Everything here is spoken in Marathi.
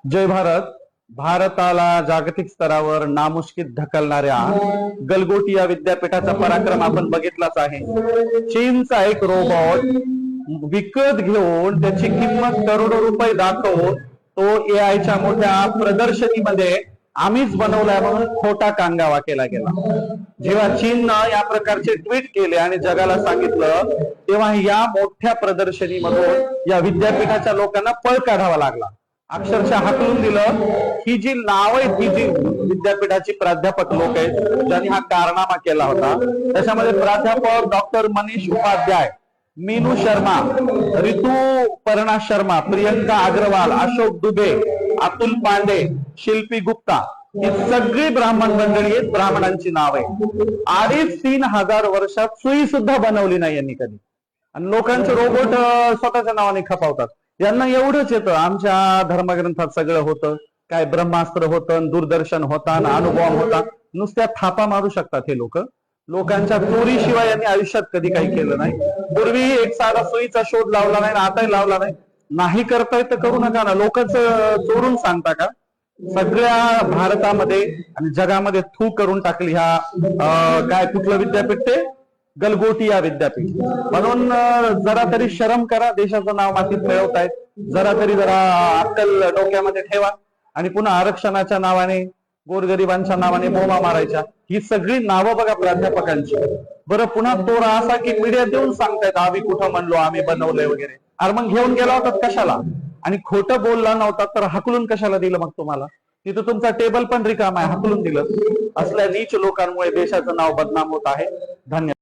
जय भारत. भारताला जागतिक स्तरावर नामुष्कीत ढकलणाऱ्या गलगोटी या विद्यापीठाचा पराक्रम आपण बघितलाच आहे. चीनचा एक रोबोट विकत घेऊन त्याची किंमत करोडो रुपये दाखवून तो एआयच्या मोठ्या प्रदर्शनीमध्ये आम्हीच बनवलाय म्हणून खोटा कांगावा केला गेला. जेव्हा चीननं या प्रकारचे ट्विट केले आणि जगाला सांगितलं, तेव्हा या मोठ्या प्रदर्शनीमधून या विद्यापीठाच्या लोकांना पळ काढावा लागला. अक्षरशः हाकलून दिलं. ही जी नाव आहेत, ही जी विद्यापीठाची प्राध्यापक लोक आहेत ज्यांनी हा कारनामा केला होता, त्याच्यामध्ये प्राध्यापक डॉक्टर मनीष उपाध्याय, मीनू शर्मा, ऋतुपर्णा शर्मा, प्रियंका अग्रवाल, अशोक दुबे, अतुल पांडे, शिल्पी गुप्ता, ही सगळी ब्राह्मण मंडळी आहेत. ब्राह्मणांची नाव आहे. 2,500-3,000 वर्षात सुई सुद्धा बनवली नाही यांनी कधी. आणि लोकांचे रोबोट स्वतःच्या नावाने खपावतात. यांना एवढंच येतं, आमच्या धर्मग्रंथात सगळं होतं, काय ब्रह्मास्त्र होतं, दूरदर्शन होता, अनुभव होता. नुसत्या थापा मारू शकतात हे लोक. लोकांच्या चोरीशिवाय यांनी आयुष्यात कधी काही केलं नाही. पूर्वी एक साधा सुईचा शोध लावला नाही, आताही लावला नाही. नाही करताय तर करू नका ना. लोकच चोरून सांगता का? सगळ्या भारतामध्ये आणि जगामध्ये थू करून टाकली ह्या काय कुठलं विद्यापीठ ते गलगोटी या विद्यापीठ. म्हणून जरा तरी शरम करा. देशाचं नाव मातीत मिळवतायत. जरा अक्कल डोक्यामध्ये ठेवा. आणि पुन्हा आरक्षणाच्या नावाने, गोरगरिबांच्या नावाने बोमा मारायच्या. ही सगळी नावं बघा प्राध्यापकांची. बरं, पुन्हा तोरा असा की मीडिया देऊन सांगतायत आम्ही कुठं म्हणलो, आम्ही बनवलंय वगैरे. अरे मग घेऊन गेला होता कशाला? आणि खोटं बोलला नव्हता तर हाकलून कशाला दिलं मग तुम्हाला? तिथं तुमचा टेबल पण रिकामा आहे, हाकलून दिलं. असल्या नीच लोकांमुळे देशाचं नाव बदनाम होत आहे. धन्यवाद.